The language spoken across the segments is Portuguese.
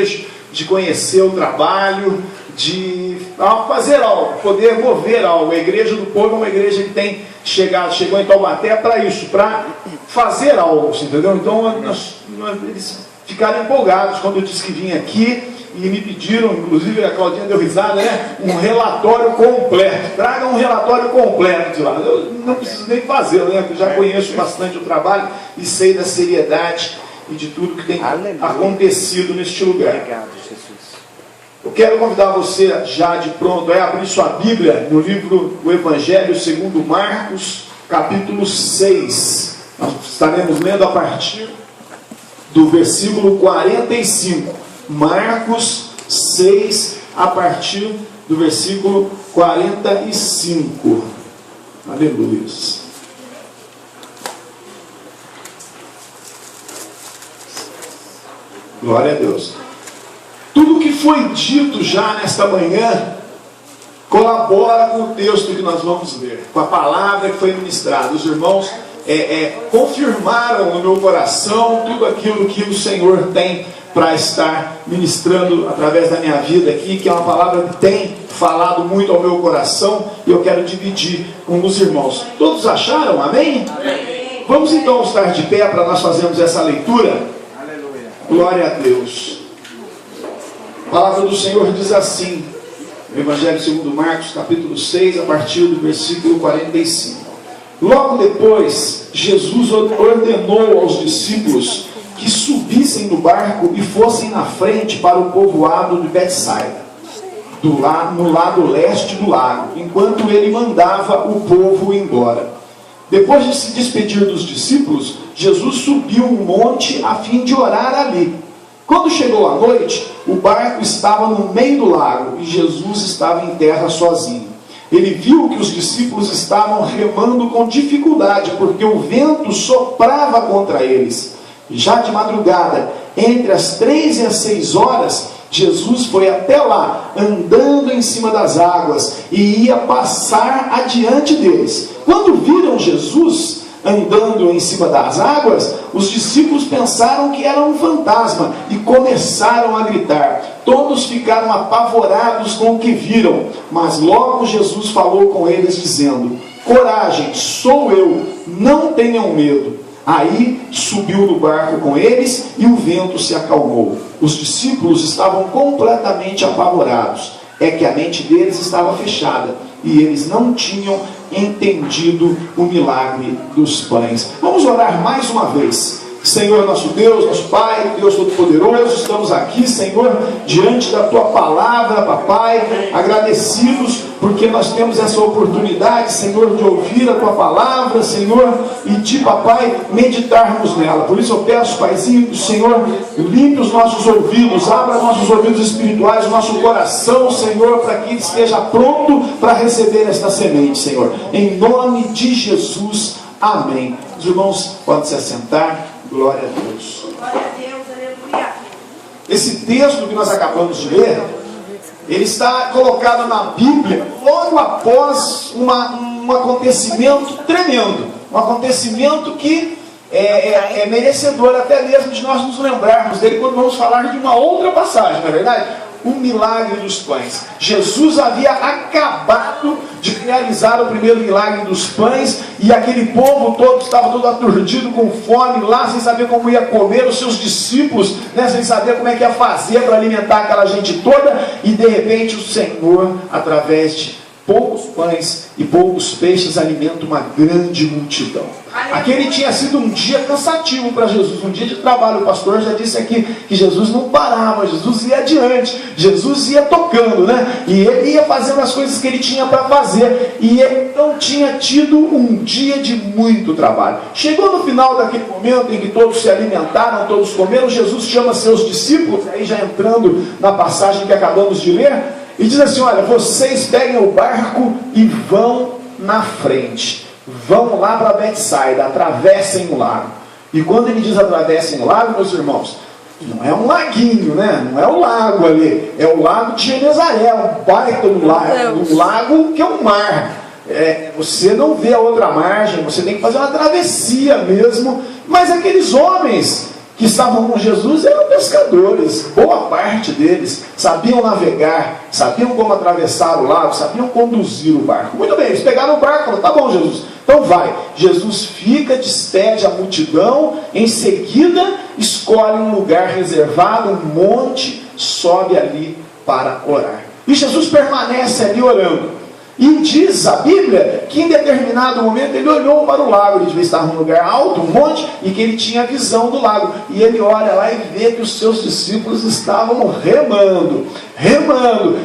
desejo de conhecer o trabalho, de fazer algo, poder mover algo. A Igreja do Povo é uma igreja que tem chegou em Taubaté para isso, para fazer algo, entendeu? Então eles ficaram empolgados quando eu disse que vim aqui e me pediram, inclusive a Claudinha deu risada, né? Um relatório completo. Traga um relatório completo de lá. Eu não preciso nem fazer, né? Eu já conheço bastante o trabalho e sei da seriedade e de tudo que tem acontecido neste lugar. Obrigado, Jesus. Eu quero convidar você já de pronto a abrir sua Bíblia no livro do Evangelho segundo Marcos, capítulo 6. Nós estaremos lendo a partir do versículo 45. Marcos 6, a partir do versículo 45. Aleluia. Glória a Deus. Tudo que foi dito já nesta manhã colabora com o texto que nós vamos ler, com a palavra que foi ministrada. Os irmãos confirmaram no meu coração tudo aquilo que o Senhor tem para estar ministrando através da minha vida aqui, que é uma palavra que tem falado muito ao meu coração e eu quero dividir com os irmãos. Todos acharam? Amém? Amém. Vamos então estar de pé para nós fazermos essa leitura? Aleluia. Glória a Deus. A palavra do Senhor diz assim, no Evangelho segundo Marcos, capítulo 6, a partir do versículo 45. Logo depois, Jesus ordenou aos discípulos que subissem no barco e fossem na frente para o povoado de Betsaida, no lado leste do lago, enquanto ele mandava o povo embora. Depois de se despedir dos discípulos, Jesus subiu um monte a fim de orar ali. Quando chegou a noite, o barco estava no meio do lago e Jesus estava em terra sozinho. Ele viu que os discípulos estavam remando com dificuldade, porque o vento soprava contra eles. Já de madrugada, entre as 3 e as 6 horas, Jesus foi até lá, andando em cima das águas, e ia passar adiante deles. Quando viram Jesus andando em cima das águas, os discípulos pensaram que era um fantasma e começaram a gritar. Todos ficaram apavorados com o que viram, mas logo Jesus falou com eles dizendo: coragem, sou eu, não tenham medo. Aí subiu no barco com eles e o vento se acalmou. Os discípulos estavam completamente apavorados. É que a mente deles estava fechada e eles não tinham entendido o milagre dos pães. Vamos orar mais uma vez. Senhor nosso Deus, nosso Pai, Deus Todo-Poderoso, estamos aqui, Senhor, diante da Tua palavra, Papai, agradecidos porque nós temos essa oportunidade, Senhor, de ouvir a Tua palavra, Senhor, e de, Papai, meditarmos nela. Por isso eu peço, Paizinho, que o Senhor limpe os nossos ouvidos, abra nossos ouvidos espirituais, o nosso coração, Senhor, para que ele esteja pronto para receber esta semente, Senhor. Em nome de Jesus, amém. Os irmãos podem se assentar. Glória a Deus. Glória a Deus, aleluia. Esse texto que nós acabamos de ler, ele está colocado na Bíblia logo após um acontecimento tremendo. Um acontecimento que é merecedor até mesmo de nós nos lembrarmos dele quando vamos falar de uma outra passagem, não é verdade? O milagre dos pães. Jesus havia acabado de realizar o primeiro milagre dos pães e aquele povo todo estava todo aturdido com fome lá, sem saber como ia comer, os seus discípulos, né, sem saber como é que ia fazer para alimentar aquela gente toda, e de repente o Senhor, através de poucos pães e poucos peixes, alimenta uma grande multidão. Aquele tinha sido um dia cansativo para Jesus, um dia de trabalho. O pastor já disse aqui que Jesus não parava, Jesus ia adiante, Jesus ia tocando, né? E ele ia fazendo as coisas que ele tinha para fazer, e ele não tinha tido um dia de muito trabalho. Chegou no final daquele momento em que todos se alimentaram, todos comeram, Jesus chama seus discípulos, aí já entrando na passagem que acabamos de ler, e diz assim: olha, vocês peguem o barco e vão na frente. Vão lá para Betsaida, atravessem o lago. E quando ele diz atravessem o lago, meus irmãos, não é um laguinho, né? Não é o lago ali, é o lago de Genezaré, um baita do lago, um lago que é um mar. Você não vê a outra margem, você tem que fazer uma travessia mesmo. Mas aqueles homens que estavam com Jesus eram pescadores, boa parte deles sabiam navegar, sabiam como atravessar o lago, sabiam conduzir o barco. Muito bem, eles pegaram o barco e falaram, tá bom, Jesus, então vai. Jesus fica, despede a multidão, em seguida escolhe um lugar reservado, um monte, sobe ali para orar. E Jesus permanece ali orando. E diz a Bíblia que em determinado momento ele olhou para o lago, ele devia estar num lugar alto, um monte, e que ele tinha a visão do lago. E ele olha lá e vê que os seus discípulos estavam remando,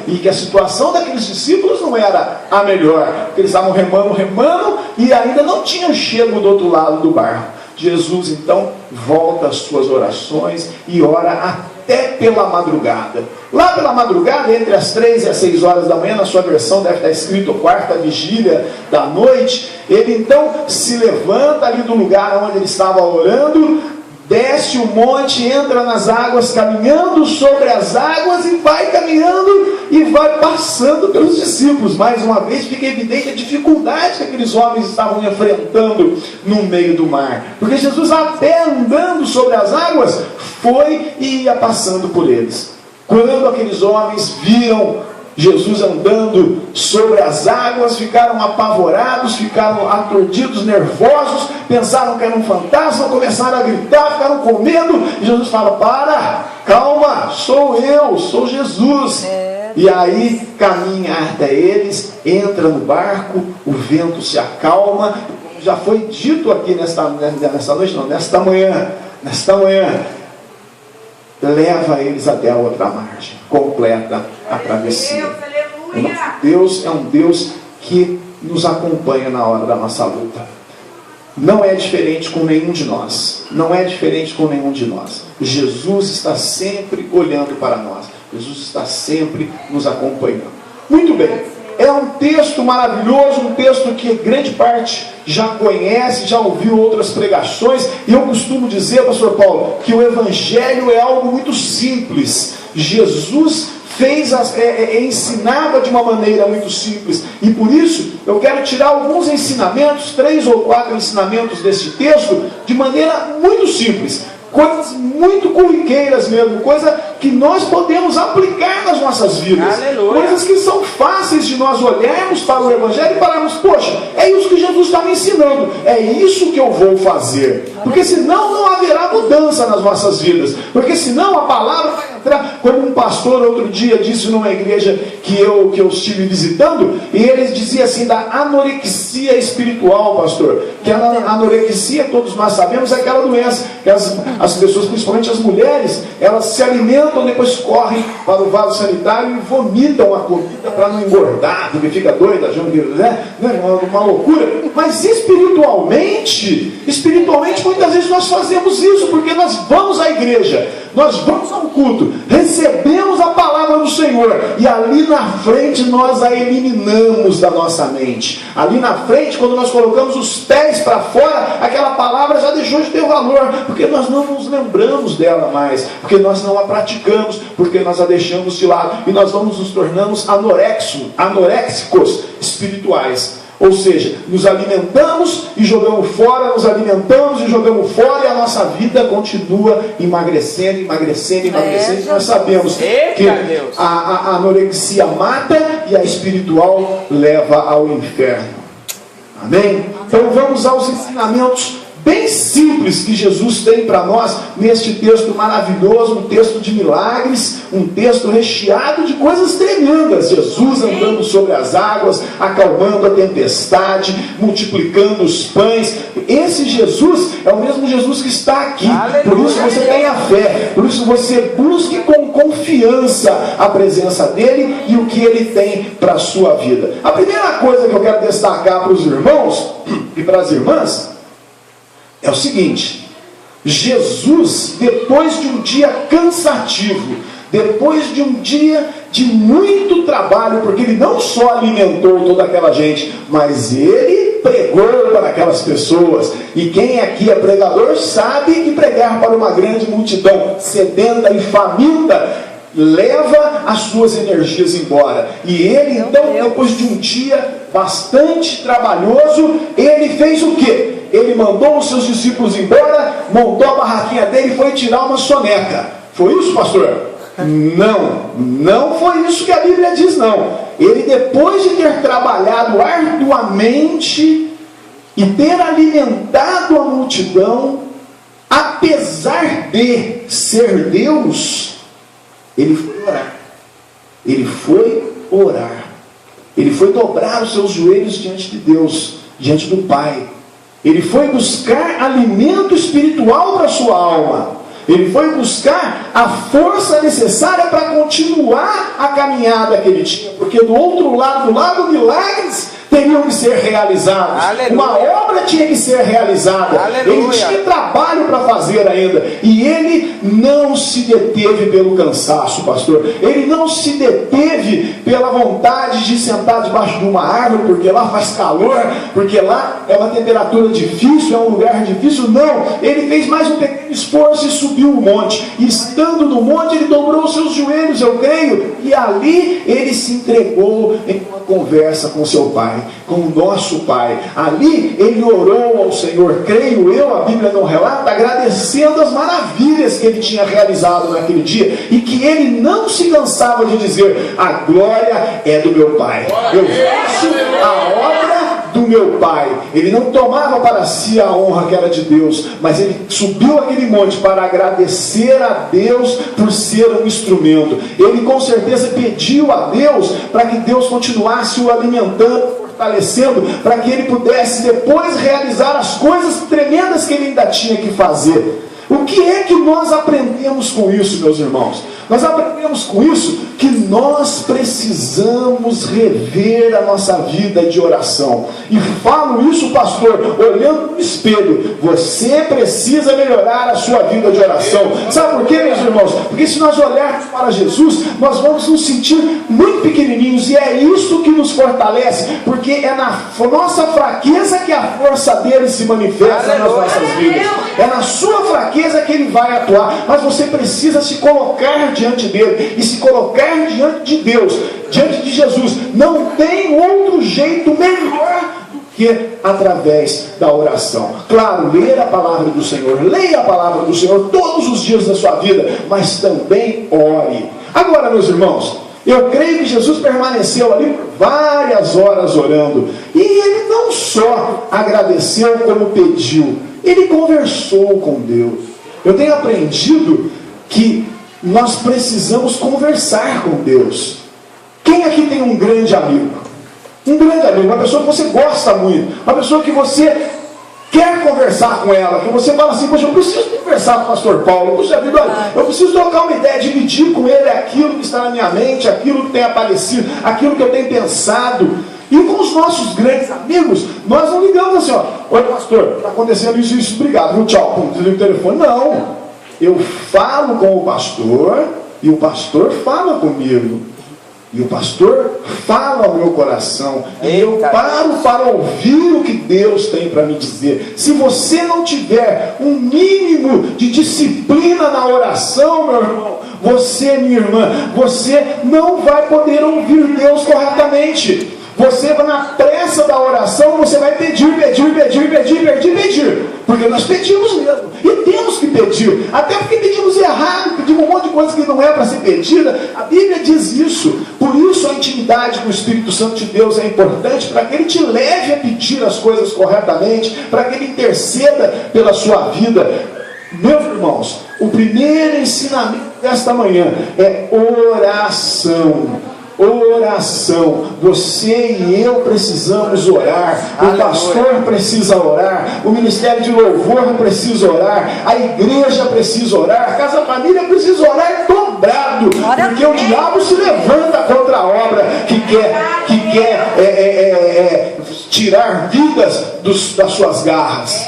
e que a situação daqueles discípulos não era a melhor, porque eles estavam remando e ainda não tinham chego do outro lado do barco. Jesus então volta às suas orações e ora até pela madrugada. Lá pela madrugada, entre as 3 e as 6 horas da manhã, na sua versão deve estar escrito quarta vigília da noite, ele então se levanta ali do lugar onde ele estava orando, desce o monte, entra nas águas, caminhando sobre as águas e vai caminhando e vai passando pelos discípulos. Mais uma vez fica evidente a dificuldade que aqueles homens estavam enfrentando no meio do mar, porque Jesus, até andando sobre as águas, foi e ia passando por eles. Quando aqueles homens viram Jesus andando sobre as águas, ficaram apavorados, ficaram aturdidos, nervosos, pensaram que era um fantasma, começaram a gritar, ficaram com medo, e Jesus fala, para, calma, sou eu, sou Jesus. E aí caminha até eles, entra no barco, o vento se acalma. Já foi dito aqui nesta noite, não, nesta manhã, leva eles até a outra margem, completa a travessia. Deus é um Deus que nos acompanha na hora da nossa luta. Não é diferente com nenhum de nós. Jesus está sempre olhando para nós. Jesus está sempre nos acompanhando. Muito bem. É um texto maravilhoso, um texto que grande parte já conhece, já ouviu outras pregações. E eu costumo dizer, pastor Paulo, que o Evangelho é algo muito simples. Jesus ensinava de uma maneira muito simples. E por isso, eu quero tirar alguns ensinamentos, 3 ou 4 ensinamentos deste texto, de maneira muito simples. Coisas muito corriqueiras mesmo, coisa que nós podemos aplicar nas nossas vidas. Aleluia. Coisas que são fáceis de nós olharmos para o Evangelho e falarmos, poxa, é isso que Jesus está me ensinando, é isso que eu vou fazer. Porque senão não haverá mudança nas nossas vidas. Porque senão a palavra vai entrar, como um pastor outro dia disse numa igreja que eu estive visitando, e ele dizia assim, da anorexia espiritual, pastor, que a anorexia, todos nós sabemos, é aquela doença que as pessoas, principalmente as mulheres, elas se alimentam, depois correm para o vaso sanitário e vomitam a comida para não engordar, porque fica doida, achando que uma loucura. Mas espiritualmente muitas vezes nós fazemos isso, porque nós vamos à igreja, nós vamos ao culto, recebemos a palavra do Senhor, e ali na frente nós a eliminamos da nossa mente. Ali na frente, quando nós colocamos os pés para fora, aquela palavra já deixou de ter valor, porque nós não nos lembramos dela mais, porque nós não a praticamos, porque nós a deixamos de lado, e nós vamos nos tornando anoréxicos espirituais. Ou seja, nos alimentamos e jogamos fora, e a nossa vida continua emagrecendo. E nós sabemos que a anorexia mata e a espiritual leva ao inferno. Amém? Então vamos aos ensinamentos bem simples que Jesus tem para nós neste texto maravilhoso, um texto de milagres, um texto recheado de coisas tremendas. Jesus andando sobre as águas, acalmando a tempestade, multiplicando os pães. Esse Jesus é o mesmo Jesus que está aqui. Por isso você tenha fé, por isso você busque com confiança a presença dele e o que ele tem para a sua vida. A primeira coisa que eu quero destacar para os irmãos e para as irmãs é o seguinte: Jesus, depois de um dia cansativo, depois de um dia de muito trabalho, porque ele não só alimentou toda aquela gente, mas ele pregou para aquelas pessoas. E quem aqui é pregador sabe que pregar para uma grande multidão sedenta e faminta leva as suas energias embora. E ele então, depois de um dia bastante trabalhoso, ele fez o quê? Ele mandou os seus discípulos embora, montou a barraquinha dele e foi tirar uma soneca. Foi isso, pastor? Não foi isso que a Bíblia diz, não. Ele, depois de ter trabalhado arduamente e ter alimentado a multidão, apesar de ser Deus, ele foi orar. Ele foi orar. Ele foi dobrar os seus joelhos diante de Deus, diante do Pai. Ele foi buscar alimento espiritual para a sua alma. Ele foi buscar a força necessária para continuar a caminhada que ele tinha. Porque do outro lado, milagres teriam que ser realizados. Aleluia. Uma obra tinha que ser realizada. Aleluia. Ele tinha trabalho para fazer ainda. E ele não se deteve pelo cansaço, pastor. Ele não se deteve pela vontade de sentar debaixo de uma árvore, porque lá faz calor, porque lá é uma temperatura difícil, é um lugar difícil. Não, ele fez mais um pequeno esforço e subiu o monte. E estando no monte, ele dobrou os seus joelhos, eu creio, e ali ele se entregou em uma conversa com seu pai, com o nosso Pai. Ali ele orou ao Senhor, creio eu, a Bíblia não relata, agradecendo as maravilhas que ele tinha realizado naquele dia, e que ele não se cansava de dizer: a glória é do meu Pai, eu faço a obra do meu Pai. Ele não tomava para si a honra que era de Deus, mas ele subiu aquele monte para agradecer a Deus por ser um instrumento. Ele com certeza pediu a Deus para que Deus continuasse o alimentando, fortalecendo, para que ele pudesse depois realizar as coisas tremendas que ele ainda tinha que fazer. O que é que nós aprendemos com isso, meus irmãos? Nós aprendemos com isso que nós precisamos rever a nossa vida de oração. E falo isso, pastor, olhando no espelho. Você precisa melhorar a sua vida de oração. Sabe por quê, meus irmãos? Porque se nós olharmos para Jesus, nós vamos nos sentir muito pequenininhos. E é isso que nos fortalece. Porque é na nossa fraqueza que a força dele se manifesta nas nossas vidas. É na sua fraqueza que ele vai atuar. Mas você precisa se colocar diante dele e se colocar diante de Deus, diante de Jesus. Não tem outro jeito melhor do que através da oração. Claro, ler a palavra do Senhor, leia a palavra do Senhor todos os dias da sua vida, mas também ore. Agora, meus irmãos, eu creio que Jesus permaneceu ali por várias horas orando, e ele não só agradeceu como pediu, ele conversou com Deus. Eu tenho aprendido que nós precisamos conversar com Deus. Quem aqui tem um grande amigo? Um grande amigo, uma pessoa que você gosta muito, uma pessoa que você quer conversar com ela, que você fala assim: poxa, eu preciso conversar com o pastor Paulo, puxa vida, eu preciso trocar uma ideia, dividir com ele aquilo que está na minha mente, aquilo que tem aparecido, aquilo que eu tenho pensado. E com os nossos grandes amigos, nós não ligamos assim: ó, oi pastor, está acontecendo isso, obrigado, viu, tchau, pum, desliga o telefone. Não, eu falo com o pastor, e o pastor fala comigo, e o pastor fala ao meu coração, e eu paro para ouvir o que Deus tem para me dizer. Se você não tiver um mínimo de disciplina na oração, meu irmão, você, minha irmã, você não vai poder ouvir Deus corretamente. Você vai na pressa da oração, você vai pedir, porque nós pedimos mesmo, e temos que pedir, até porque pedimos errado, pedimos um monte de coisa que não é para ser pedida. A Bíblia diz isso. Por isso a intimidade com o Espírito Santo de Deus é importante, para que ele te leve a pedir as coisas corretamente, para que ele interceda pela sua vida. Meus irmãos, o primeiro ensinamento desta manhã é oração. Oração. Você e eu precisamos orar. O pastor precisa orar. O ministério de louvor precisa orar. A igreja precisa orar. A Casa Família precisa orar dobrado. Porque o diabo se levanta contra a obra que quer tirar vidas das suas garras.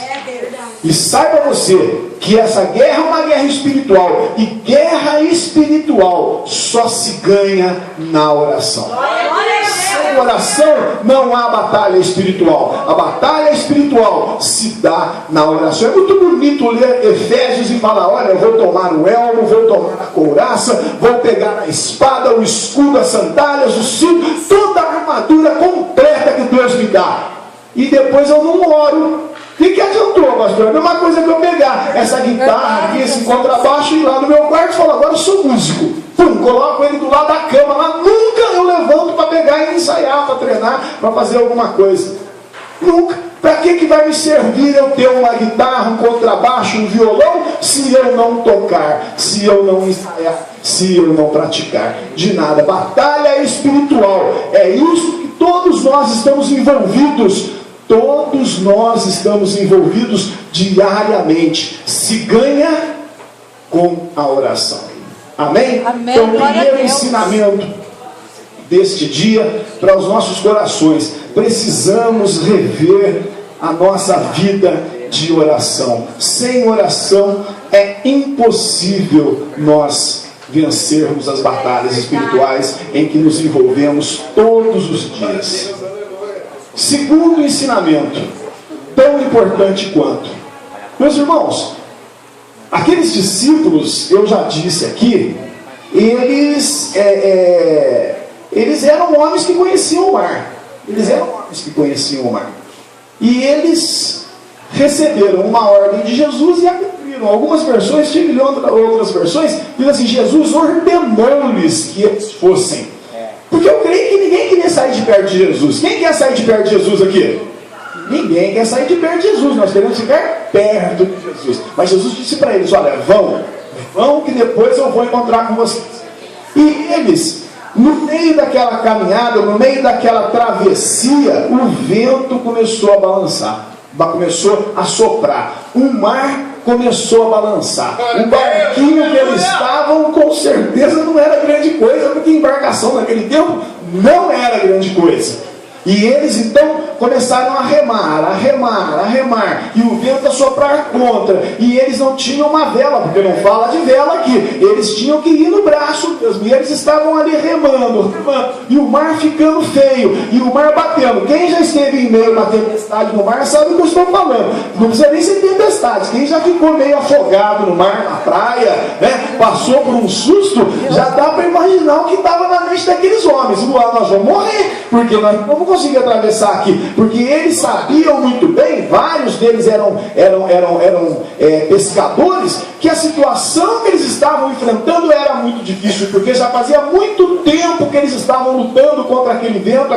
E saiba você que essa guerra é uma guerra espiritual, e guerra espiritual só se ganha na oração. Sem oração não há batalha espiritual. A batalha espiritual se dá na oração. É muito bonito ler Efésios e falar: olha, eu vou tomar o elmo, vou tomar a couraça, vou pegar a espada, o escudo, as sandálias, o cinto, toda a armadura completa que Deus me dá. E depois eu não oro. que adiantou, pastor? A mesma coisa que eu pegar essa guitarra aqui, esse contrabaixo, e ir lá no meu quarto e falar, agora eu sou músico. Pum, coloco ele do lado da cama, lá nunca eu levanto para pegar e ensaiar, para treinar, para fazer alguma coisa. Nunca. Para que vai me servir eu ter uma guitarra, um contrabaixo, um violão, se eu não tocar, se eu não ensaiar, se eu não praticar? De nada. Batalha espiritual. É isso que todos nós estamos envolvidos. Todos nós estamos envolvidos diariamente. Se ganha com a oração. Amém? Amém. Então, o Glória a primeiro Deus. ensinamento deste dia para os nossos corações: precisamos rever a nossa vida de oração. Sem oração é impossível nós vencermos as batalhas espirituais em que nos envolvemos todos os dias. Segundo ensinamento, tão importante quanto. Meus irmãos, aqueles discípulos, eu já disse aqui, eles eram homens que conheciam o mar. Eles eram homens que conheciam o mar. E eles receberam uma ordem de Jesus e a cumpriram. Algumas versões, tive outras versões, diz assim: Jesus ordenou-lhes que eles fossem. Porque eu creio que ninguém queria sair de perto de Jesus. Quem quer sair de perto de Jesus aqui? Ninguém quer sair de perto de Jesus. Nós queremos ficar perto de Jesus. Mas Jesus disse para eles: olha, vão que depois eu vou encontrar com vocês. E eles, no meio daquela caminhada, no meio daquela travessia, o vento começou a balançar, começou a soprar, o mar começou a balançar. O barquinho que eles estavam, com certeza não era grande coisa, porque embarcação naquele tempo não era grande coisa. E eles então começaram a remar, e o vento a soprar contra, e eles não tinham uma vela, porque não fala de vela aqui, eles tinham que ir no braço mesmo, e eles estavam ali remando, e o mar ficando feio, e o mar batendo. Quem já esteve em meio a uma tempestade no mar sabe o que eu estou falando. Não precisa nem ser tempestade. Quem já ficou meio afogado no mar, na praia, né, passou por um susto, já dá para imaginar o que estava na mente daqueles homens. Nós vamos morrer, porque nós não vamos conseguir atravessar aqui, porque eles sabiam muito bem, vários deles eram pescadores, que a situação que eles estavam enfrentando era muito difícil, porque já fazia muito tempo que eles estavam lutando contra aquele vento,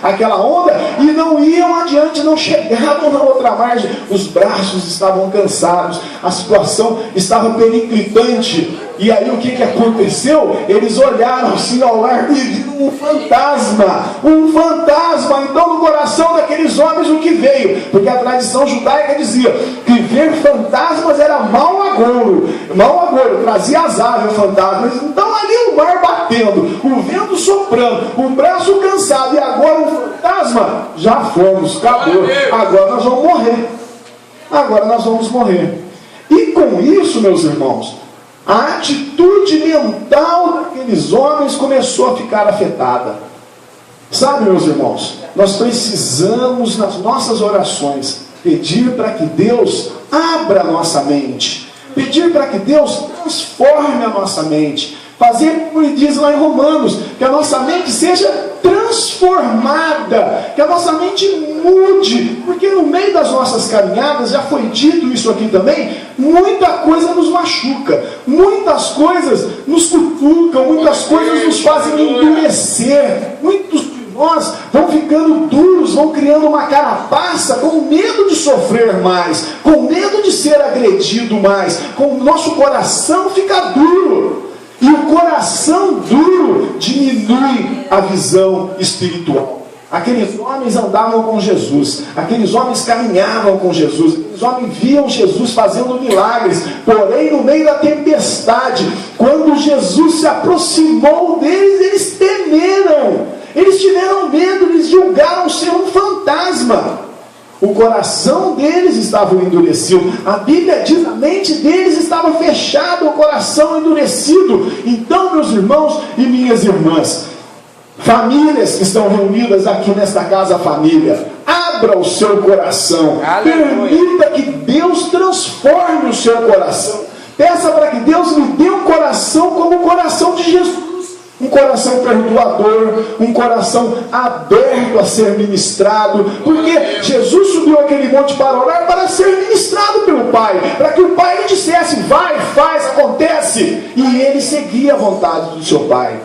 aquela onda, e não iam adiante, não chegavam na outra margem. Os braços estavam cansados, a situação estava periclitante. E aí o que aconteceu? Eles olharam assim ao largo e viram um fantasma. Então no coração daqueles homens o que veio? Porque a tradição judaica dizia que ver fantasmas era mau agouro, trazia azar ver fantasmas. Então ali o mar batendo, o vento soprando, o braço cansado, e agora um fantasma. Já fomos, acabou. Agora nós vamos morrer. E com isso, meus irmãos, a atitude mental daqueles homens começou a ficar afetada. Sabe, meus irmãos, nós precisamos, nas nossas orações, pedir para que Deus abra a nossa mente, pedir para que Deus transforme a nossa mente, fazer como ele diz lá em Romanos, que a nossa mente seja transformada, que a nossa mente mude, porque no meio das nossas caminhadas, já foi dito isso aqui também, muita coisa nos machuca, muitas coisas nos cutucam, muitas coisas nos fazem endurecer, muitos de nós vão ficando duros, vão criando uma carapaça, com medo de sofrer mais, com medo de ser agredido mais, com o nosso coração fica duro. E o coração duro diminui a visão espiritual. Aqueles homens andavam com Jesus, aqueles homens caminhavam com Jesus, aqueles homens viam Jesus fazendo milagres, porém no meio da tempestade, quando Jesus se aproximou deles, eles temeram, eles tiveram medo, eles julgaram ser um fantasma. O coração deles estava endurecido. A Bíblia diz: a mente deles estava fechada, o coração endurecido. Então, meus irmãos e minhas irmãs, famílias que estão reunidas aqui nesta casa família, abra o seu coração. Aleluia. Permita que Deus transforme o seu coração. Peça para que Deus lhe dê um coração como o coração de Jesus. Um coração perdoador, um coração aberto a ser ministrado, porque Jesus subiu aquele monte para orar, para ser ministrado pelo Pai, para que o Pai lhe dissesse: vai, faz, acontece, e ele seguia a vontade do seu Pai.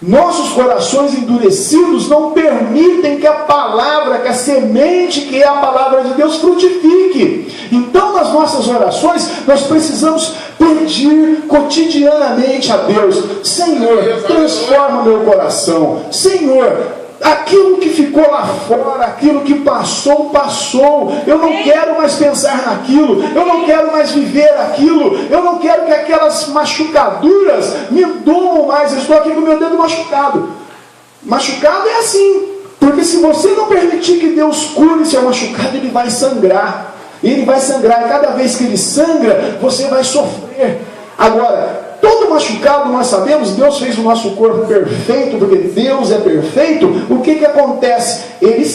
Nossos corações endurecidos não permitem que a palavra, que a semente que é a palavra de Deus frutifique. Então, nas nossas orações, nós precisamos pedir cotidianamente a Deus: Senhor, transforma meu coração. Senhor, aquilo que ficou lá fora, aquilo que passou, passou. Eu não quero mais pensar naquilo. Eu não quero mais viver aquilo. Eu não quero que aquelas machucaduras me doam mais. Eu estou aqui com o meu dedo machucado. Machucado é assim. Porque se você não permitir que Deus cure seu machucado, ele vai sangrar. Ele vai sangrar. E cada vez que ele sangra, você vai sofrer. Agora, todo machucado, nós sabemos, Deus fez o nosso corpo perfeito, porque Deus é perfeito. O que acontece? Ele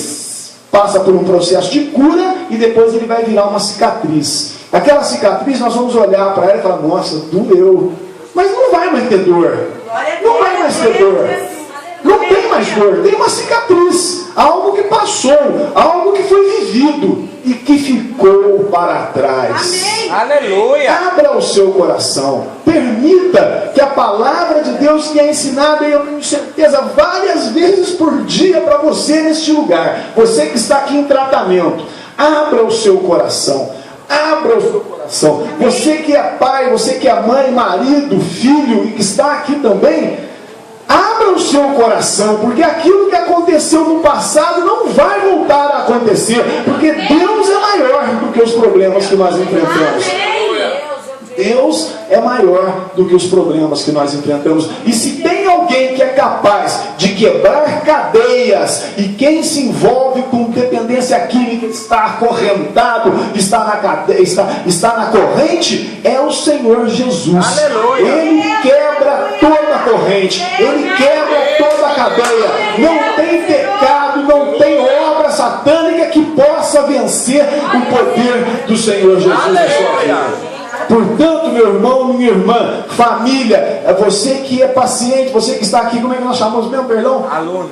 passa por um processo de cura e depois ele vai virar uma cicatriz. Aquela cicatriz, nós vamos olhar para ela e falar: nossa, doeu. Mas não vai mais ter dor. Não vai mais ter dor. Não tem mais dor. Tem uma cicatriz. Algo que passou. Algo que foi vivido e que ficou para trás. Amém. Aleluia. Abra o seu coração. Permita que a palavra de Deus que é ensinada, e eu tenho certeza, várias vezes por dia para você neste lugar. Você que está aqui em tratamento, abra o seu coração. Abra o seu coração. Você que é pai, você que é mãe, marido, filho e que está aqui também, abra o seu coração, porque aquilo que aconteceu no passado não vai voltar a acontecer, porque Deus é maior do que os problemas que nós enfrentamos. Deus é maior do que os problemas que nós enfrentamos. E se tem alguém que é capaz de quebrar cadeias, e quem se envolve com dependência química está acorrentado, está na cadeia, está na corrente, é o Senhor Jesus. Aleluia. Ele quebra toda a corrente, ele quebra toda a cadeia. Não tem pecado, não tem obra satânica que possa vencer o poder do Senhor Jesus na sua vida. Portanto, meu irmão, minha irmã, família, é você que é paciente, você que está aqui, como é que nós chamamos mesmo, perdão?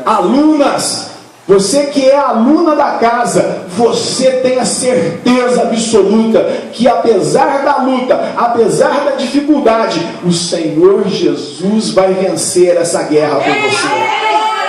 Alunas. Você que é aluna da casa, você tem a certeza absoluta que apesar da luta, apesar da dificuldade, o Senhor Jesus vai vencer essa guerra por você.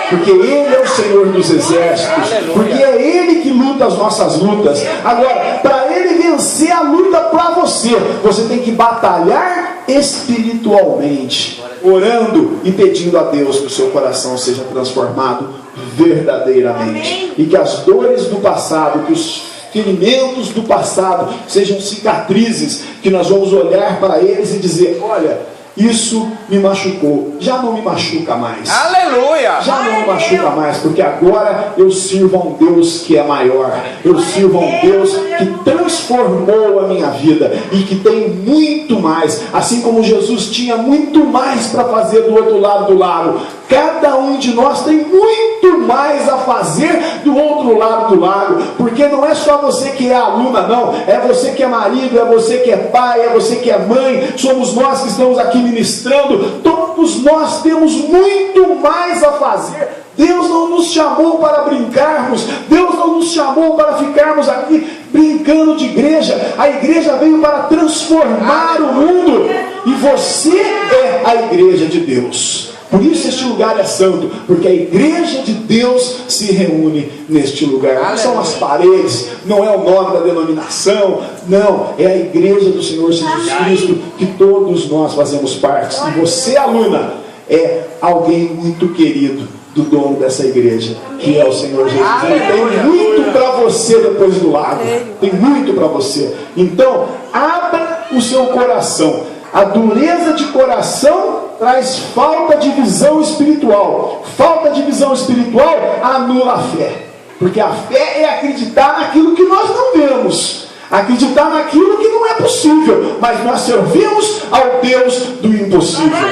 Porque Ele é o Senhor dos exércitos. Porque é Ele que luta as nossas lutas. Agora, para Ele vencer a luta para você, você tem que batalhar espiritualmente, orando e pedindo a Deus que o seu coração seja transformado verdadeiramente. E que as dores do passado, que os ferimentos do passado sejam cicatrizes, que nós vamos olhar para eles e dizer: olha, isso me machucou, já não me machuca mais. Aleluia! Já não me machuca mais, porque agora eu sirvo a um Deus que é maior. Eu sirvo a um Deus que transformou a minha vida e que tem muito mais. Assim como Jesus tinha muito mais para fazer do outro lado do lago, cada um de nós tem muito mais a fazer do outro lado do lago. Porque não é só você que é aluna, não. É você que é marido, é você que é pai, é você que é mãe. Somos nós que estamos aqui ministrando. Todos nós temos muito mais a fazer. Deus não nos chamou para brincarmos. Deus não nos chamou para ficarmos aqui brincando de igreja. A igreja veio para transformar o mundo. E você é a igreja de Deus. Por isso este lugar é santo, porque a igreja de Deus se reúne neste lugar. Não são as paredes, não é o nome da denominação, não, é a igreja do Senhor Jesus Cristo, que todos nós fazemos parte. E você, aluna, é alguém muito querido do dono dessa igreja, que é o Senhor Jesus. Ele tem muito para você depois do lago, tem muito para você. Então, abra o seu coração. A dureza de coração traz falta de visão espiritual. Falta de visão espiritual anula a fé. Porque a fé é acreditar naquilo que nós não vemos. Acreditar naquilo que não é possível. Mas nós servimos ao Deus do impossível.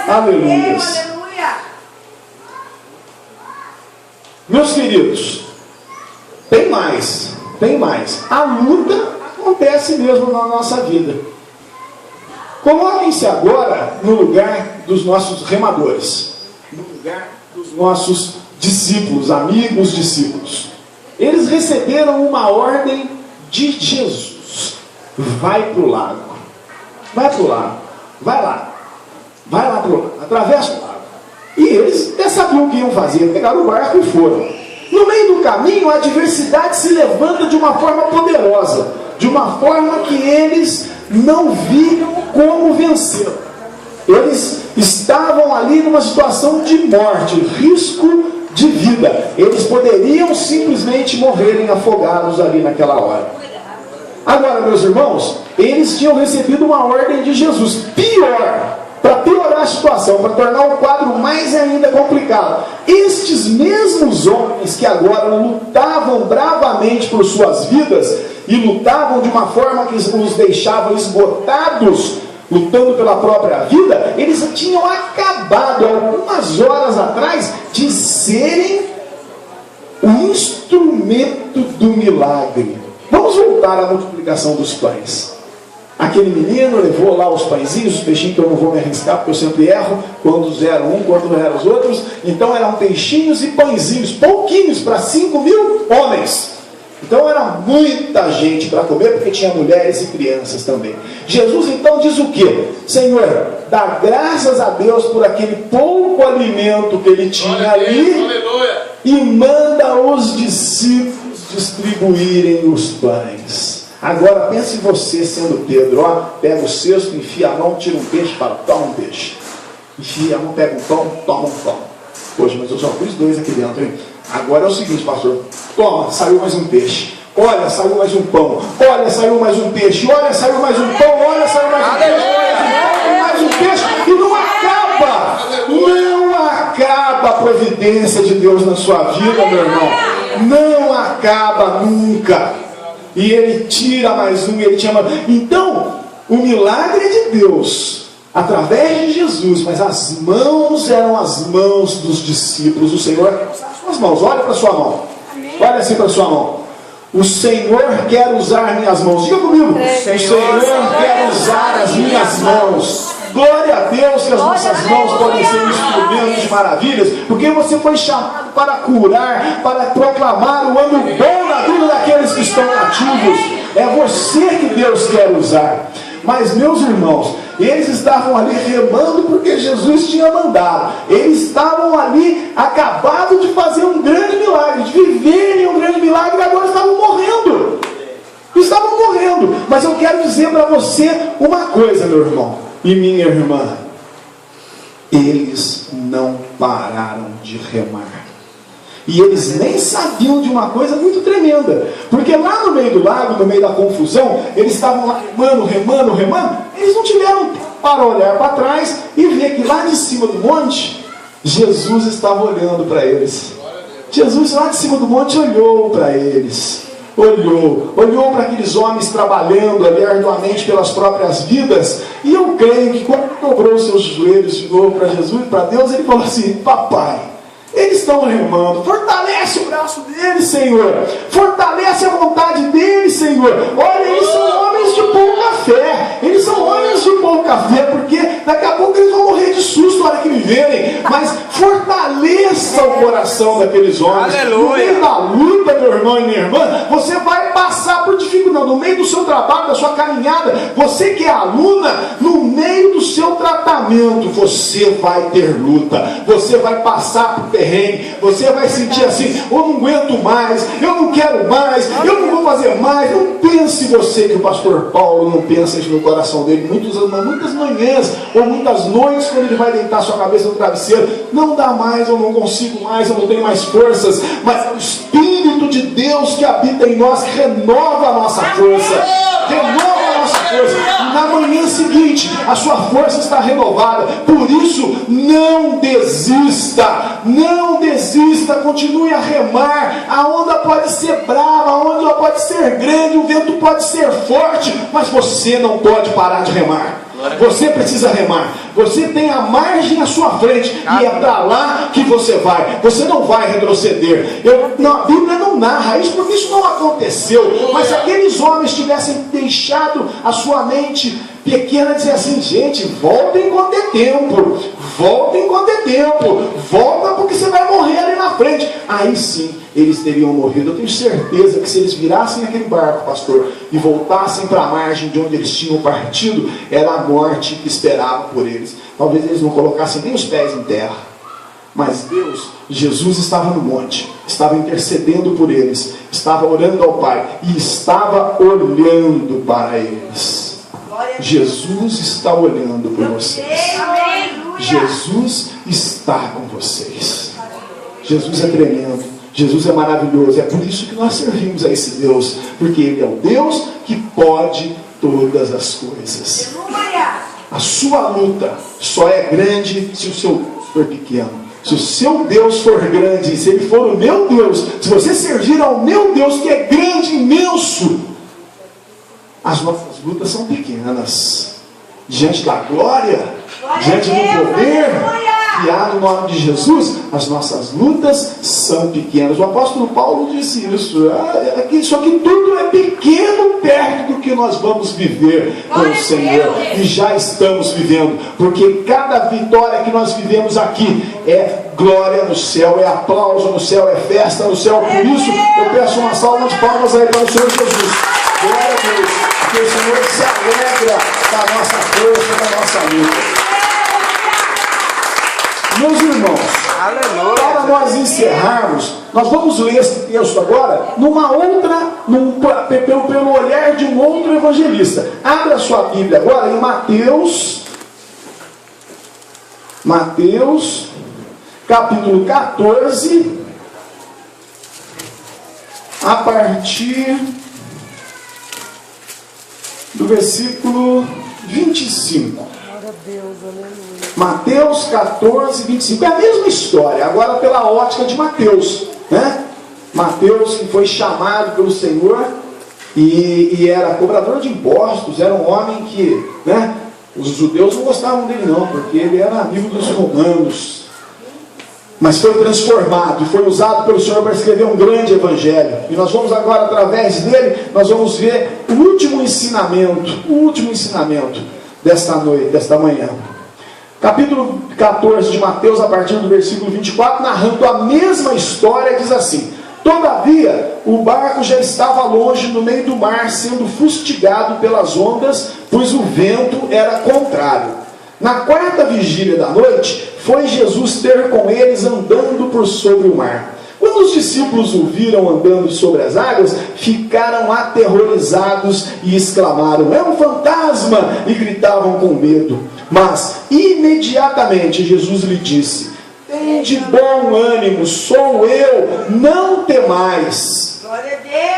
Aleluia. Meus queridos, tem mais. A luta acontece mesmo na nossa vida. Coloquem-se agora no lugar dos nossos remadores. lugar dos nossos discípulos, amigos discípulos. Eles receberam uma ordem de Jesus: vai para o lago, vai para o lago, vai lá para o lago, atravessa o lago. E eles já sabiam o que iam fazer, pegaram o barco e foram. No meio do caminho, a adversidade se levanta de uma forma poderosa, de uma forma que eles não viram como vencer. Eles estavam ali numa situação de morte, risco de vida. Eles poderiam simplesmente morrerem afogados ali naquela hora. Agora, meus irmãos, eles tinham recebido uma ordem de Jesus. Pior, para piorar a situação, para tornar o quadro mais ainda complicado, estes mesmos homens que agora lutavam bravamente por suas vidas e lutavam de uma forma que os deixava esgotados, lutando pela própria vida, eles tinham acabado algumas horas atrás de serem o instrumento do milagre. Vamos voltar à multiplicação dos pães. Aquele menino levou lá os pãezinhos, os peixinhos, que eu não vou me arriscar porque eu sempre erro quando eram um, quando eram os outros. Então eram peixinhos e pãezinhos, pouquinhos, para 5.000 homens. Então era muita gente para comer, porque tinha mulheres e crianças também. Jesus então diz o quê? Senhor, dá graças a Deus por aquele pouco alimento que ele tinha ali, e manda os discípulos distribuírem os pães. Agora pense você sendo Pedro, ó, pega o cesto, enfia a mão, tira um peixe, fala, toma um peixe. Enfia a mão, pega um pão, toma um pão. Poxa, mas eu só pus 2 aqui dentro, hein? Agora é o seguinte, pastor, toma, saiu mais um peixe. Olha, saiu mais um pão. Olha, saiu mais um peixe. Olha, saiu mais um pão. Olha, saiu mais um peixe. Mais um peixe. E não acaba. Não acaba a providência de Deus na sua vida, meu irmão. Não acaba nunca. E ele tira mais um, e ele chama. Então, o milagre é de Deus, através de Jesus, mas as mãos eram as mãos dos discípulos. O Senhor quer usar as suas mãos. Olha para a sua mão. Olha assim para a sua mão. O Senhor quer usar minhas mãos. Diga comigo. O Senhor quer usar as minhas mãos. Glória a Deus que as nossas mãos podem ser instrumentos de maravilhas, porque você foi chamado para curar, para proclamar o ano bom na vida daqueles que estão cativos. É você que Deus quer usar. Mas, meus irmãos, eles estavam ali remando porque Jesus tinha mandado. Eles estavam ali acabados de fazer um grande milagre, de viverem um grande milagre, e agora estavam morrendo. Estavam morrendo. Mas eu quero dizer para você uma coisa, meu irmão e minha irmã: eles não pararam de remar. E eles nem sabiam de uma coisa muito tremenda, porque lá no meio do lago, no meio da confusão, eles estavam lá remando. Eles não tiveram tempo para olhar para trás e ver que lá de cima do monte, Jesus estava olhando para eles. Jesus lá de cima do monte olhou para eles. Olhou para aqueles homens trabalhando ali arduamente pelas próprias vidas. E eu creio que quando ele dobrou seus joelhos de novo para Jesus e para Deus, ele falou assim: papai, eles estão remando, fortalece o braço deles, Senhor, fortalece a vontade deles, Senhor. Olha, eles são homens de pouca fé, eles são homens de pouca fé, porque daqui a pouco eles vão morrer de susto na hora que me verem. Mas fortaleça o coração daqueles homens. Aleluia. No meio da luta, meu irmão e minha irmã, você vai passar por dificuldade. No meio do seu trabalho, da sua caminhada, você que é aluna, no meio do seu tratamento, você vai ter luta, você vai passar por perrengue, você vai sentir assim: eu não aguento mais, eu não quero mais, eu não vou fazer mais. Não pense você que o pastor Paulo não pensa isso no coração dele muitas manhãs ou muitas noites, quando ele vai deitar sua cabeça no travesseiro: não dá mais, eu não consigo mais, eu não tenho mais forças. Mas é o Espírito de Deus que habita em nós que renova a nossa força, renova a nossa força. Na manhã seguinte a sua força está renovada. Por isso, não desista, continue a remar. A onda pode ser brava, a onda pode ser grande, o vento pode ser forte, mas você não pode parar de remar. Você precisa remar. Você tem a margem à sua frente e é para lá que você vai. Você não vai retroceder. A Bíblia não narra isso porque isso não aconteceu. Mas se aqueles homens tivessem deixado a sua mente pequena dizer assim: gente, voltem quando é tempo, voltem quando é tempo, volta porque você vai morrer ali na frente. Aí sim eles teriam morrido. Eu tenho certeza que se eles virassem aquele barco, pastor, e voltassem para a margem de onde eles tinham partido, era a morte que esperava por eles. Talvez eles não colocassem nem os pés em terra. Mas Deus, Jesus estava no monte, estava intercedendo por eles, estava orando ao Pai e estava olhando para eles. Jesus está olhando por vocês. Jesus está com vocês. Jesus é tremendo. Jesus é maravilhoso. É por isso que nós servimos a esse Deus. Porque Ele é o Deus que pode todas as coisas. A sua luta só é grande se o seu Deus for pequeno. Se o seu Deus for grande, se Ele for o meu Deus, se você servir ao meu Deus que é grande, imenso, as nossas lutas são pequenas. Diante da glória, diante do poder que há no nome de Jesus, as nossas lutas são pequenas. O apóstolo Paulo disse isso. Isso aqui tudo é pequeno perto do que nós vamos viver com o Senhor. E já estamos vivendo. Porque cada vitória que nós vivemos aqui é glória no céu, é aplauso no céu, é festa no céu. Por isso eu peço uma salva de palmas aí para o Senhor Jesus. Glória a Deus, porque o Senhor se alegra da nossa força, da nossa luta. Meus irmãos, para nós encerrarmos, nós vamos ler esse texto agora pelo olhar de um outro evangelista. Abra a sua Bíblia agora em Mateus capítulo 14, a partir do versículo 25. Mateus 14, 25. É a mesma história, agora pela ótica de Mateus, né? Mateus, que foi chamado pelo Senhor e era cobrador de impostos, era um homem que, né, os judeus não gostavam dele não, porque ele era amigo dos romanos. Mas foi transformado e foi usado pelo Senhor para escrever um grande evangelho. E nós vamos agora, através dele, nós vamos ver o último ensinamento desta noite, desta manhã. Capítulo 14 de Mateus, a partir do versículo 24, narrando a mesma história, diz assim: todavia, o barco já estava longe no meio do mar, sendo fustigado pelas ondas, pois o vento era contrário. Na quarta vigília da noite, foi Jesus ter com eles andando por sobre o mar. Quando os discípulos o viram andando sobre as águas, ficaram aterrorizados e exclamaram: é um fantasma! E gritavam com medo. Mas, imediatamente, Jesus lhe disse: tende bom ânimo, sou eu, não temais.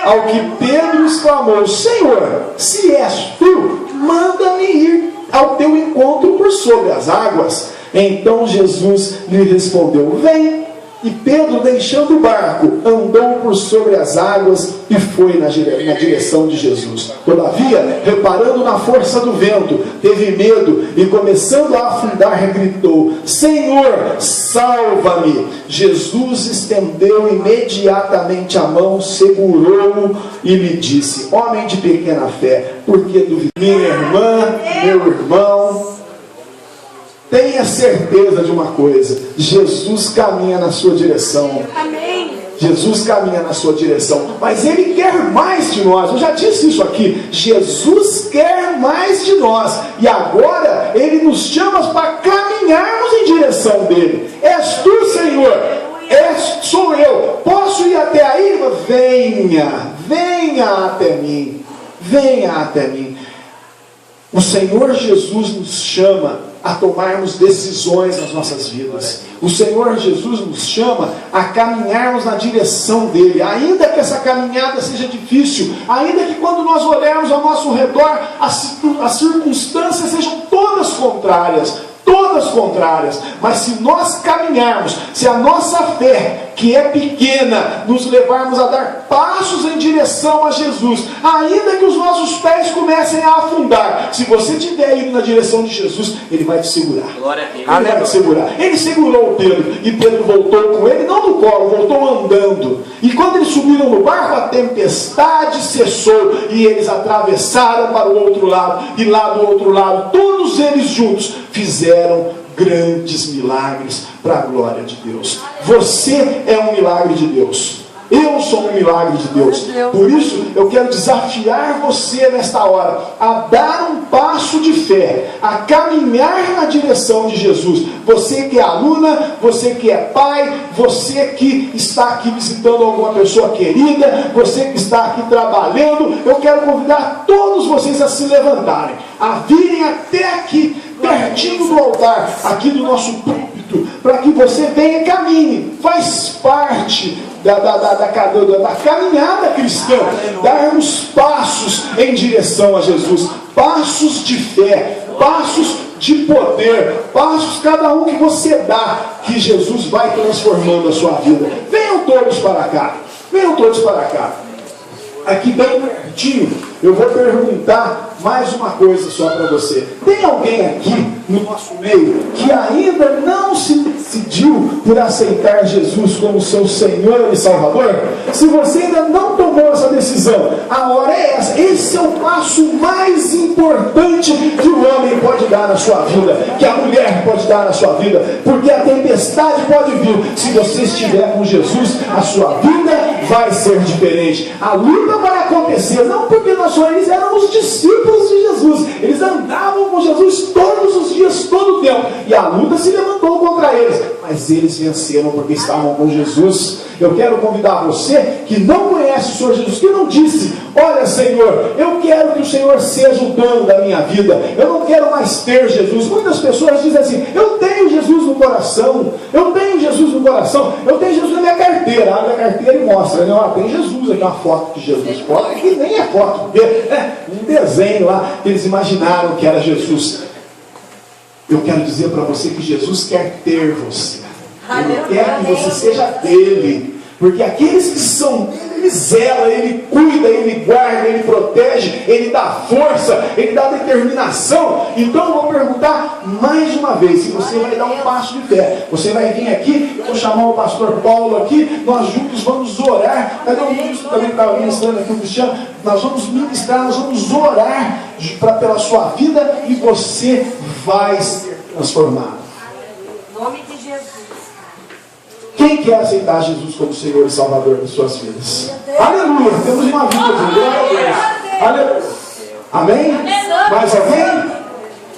Ao que Pedro exclamou: Senhor, se és tu, manda-me ir ao teu encontro por sobre as águas. Então Jesus lhe respondeu: vem. E Pedro, deixando o barco, andou por sobre as águas e foi na direção de Jesus. Todavia, reparando na força do vento, teve medo e, começando a afundar, gritou: Senhor, salva-me! Jesus estendeu imediatamente a mão, segurou-o e lhe disse: homem de pequena fé, por que duvidou? Minha irmã, meu irmão, tenha certeza de uma coisa: Jesus caminha na sua direção. Amém. Jesus caminha na sua direção, mas Ele quer mais de nós. Eu já disse isso aqui. Jesus quer mais de nós, e agora Ele nos chama para caminharmos em direção dEle. És tu, Senhor? Sou eu. Posso ir até aí? Venha até mim. Venha até mim. O Senhor Jesus nos chama a tomarmos decisões nas nossas vidas. O Senhor Jesus nos chama a caminharmos na direção dEle, ainda que essa caminhada seja difícil, ainda que quando nós olharmos ao nosso redor, as circunstâncias sejam todas contrárias, mas se nós caminharmos, se a nossa fé que é pequena, nos levarmos a dar passos em direção a Jesus, ainda que os nossos pés comecem a afundar. Se você estiver indo na direção de Jesus, Ele vai te segurar. Glória a Deus. Ele vai te segurar. Ele segurou o Pedro, e Pedro voltou com ele, não no colo, voltou andando. E quando eles subiram no barco, a tempestade cessou, e eles atravessaram para o outro lado, e lá do outro lado, todos eles juntos fizeram grandes milagres para a glória de Deus. Você é um milagre de Deus. Eu sou um milagre de Deus. Por isso eu quero desafiar você nesta hora a dar um passo de fé, a caminhar na direção de Jesus. Você que é aluna, você que é pai, você que está aqui visitando alguma pessoa querida, você que está aqui trabalhando, eu quero convidar todos vocês a se levantarem, a virem até aqui, pertinho do altar, aqui do nosso púlpito, para que você venha e caminhe. Faz parte da caminhada cristã, darmos passos em direção a Jesus, passos de fé, passos de poder, passos cada um que você dá, que Jesus vai transformando a sua vida. Venham todos para cá, venham todos para cá. Aqui bem pertinho, eu vou perguntar mais uma coisa só para você. Tem alguém aqui no nosso meio que ainda não se decidiu por aceitar Jesus como seu Senhor e Salvador? Se você ainda não tomou essa decisão, a hora é essa. Esse é o passo mais importante que o homem pode dar na sua vida, que a mulher pode dar na sua vida, porque a tempestade pode vir. Se você estiver com Jesus, a sua vida vai ser diferente. A luta vai acontecer, não porque eles eram os discípulos de Jesus, eles andavam com Jesus todos os dias, todo o tempo, e a luta se levantou contra eles, mas eles venceram porque estavam com Jesus. Eu quero convidar você que não conhece o Senhor Jesus, que não disse: olha, Senhor, eu quero que o Senhor seja o dono da minha vida, eu não quero mais ter Jesus. Muitas pessoas dizem assim: eu tenho Jesus no coração, eu tenho Jesus no coração, eu tenho Jesus na minha carteira. Abre a carteira e mostra, né? Tem Jesus aqui, uma foto de Jesus, foto que nem é foto, porque é um desenho lá que eles imaginaram que era Jesus. Eu quero dizer para você que Jesus quer ter você. Ele quer que você seja dele. Porque aqueles que são dele, ele zela, ele cuida, ele guarda, ele protege, ele dá força, ele dá determinação. Então eu vou perguntar mais uma vez, se você vai dar um passo de fé. Você vai vir aqui, eu vou chamar o pastor Paulo aqui, nós juntos vamos orar. Cadê o ministro também que estava ministrando aqui, o Cristiano? Nós vamos ministrar, nós vamos orar pela sua vida e você vai ser transformado. Em nome de Jesus. Quem quer aceitar Jesus como Senhor e Salvador das suas vidas? Aleluia! Temos uma vida de glória a Deus. Aleluia! Amém? Mais alguém?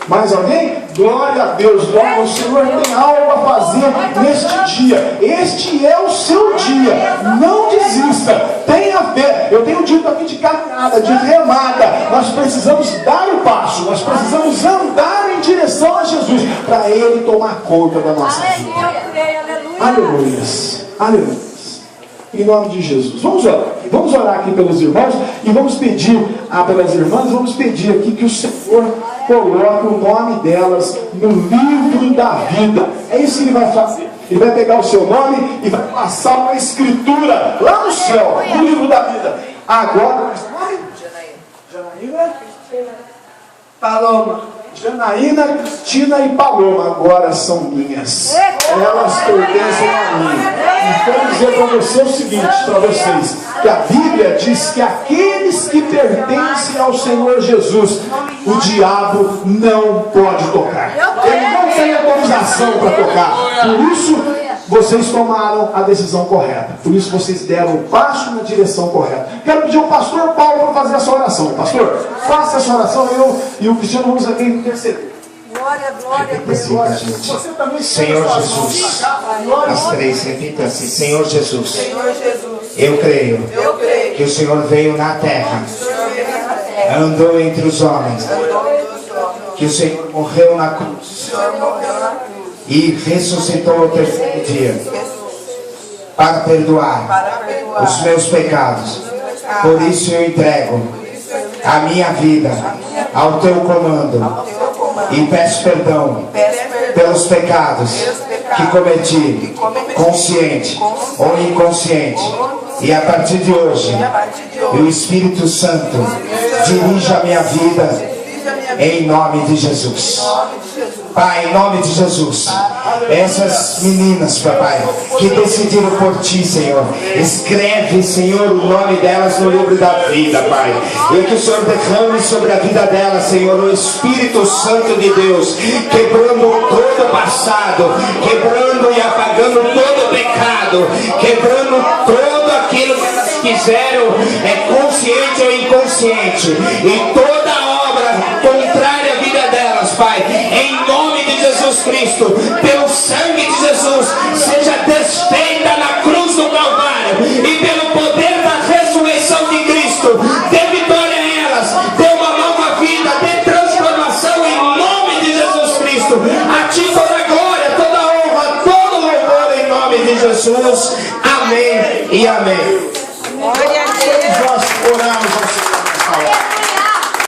Mais alguém? Glória a Deus! Glória ao Senhor, tem algo a fazer neste dia. Este é o seu dia. Não desista. Tenha fé. Eu tenho dito aqui de caminhada, de remada. Nós precisamos dar o passo. Nós precisamos andar em direção a Jesus, para Ele tomar conta da nossa vida. Aleluias, aleluias. Em nome de Jesus. Vamos orar aqui pelos irmãos e vamos pedir pelas irmãs, vamos pedir aqui que o Senhor coloque o nome delas no livro da vida. É isso que Ele vai fazer. Ele vai pegar o seu nome e vai passar uma escritura lá no céu, no livro da vida. Agora, Janaína, Paloma. Janaína, Cristina e Paloma agora são minhas. Elas pertencem a mim. E quero dizer para você o seguinte, para vocês, que a Bíblia diz que aqueles que pertencem ao Senhor Jesus, o diabo não pode tocar. Ele não tem autorização para tocar. Por isso, vocês tomaram a decisão correta. Por isso vocês deram o passo na direção correta. Quero pedir ao pastor Paulo para fazer essa oração. Pastor, faça essa oração. Eu e o Cristiano vamos aqui interceder. Glória, glória, Repita, gente. Você também Senhor Jesus. As três, repita assim. Senhor Jesus. Senhor Jesus. Eu creio Eu creio que o Senhor veio na terra, que o Senhor veio na terra, andou entre os homens, andou entre os homens, que o Senhor morreu na o cruz Senhor morreu na cruz e ressuscitou ao terceiro dia para perdoar para perdoar os meus pecados. Por isso eu entrego a minha vida ao teu comando e peço perdão peço perdão pelos pecados que cometi, consciente ou inconsciente. E a partir de hoje, o Espírito Santo dirija a minha vida em nome de Jesus. Pai, em nome de Jesus, essas meninas, papai, que decidiram por ti, Senhor, escreve, Senhor, o nome delas no livro da vida, Pai. E que o Senhor derrame sobre a vida delas, Senhor, o Espírito Santo de Deus, quebrando todo o passado, quebrando e apagando todo o pecado, quebrando todo aquilo que elas fizeram, consciente ou inconsciente, e toda obra contrária à vida delas, Pai, em nome de Jesus Cristo, pelo sangue de Jesus, seja desfeita na cruz do Calvário, e pelo poder da ressurreição de Cristo, dê vitória a elas, dê uma nova vida, dê transformação em nome de Jesus Cristo. A ti toda a glória, toda a honra, todo o louvor em nome de Jesus. Amém e amém. Glória a Deus. Nós oramos.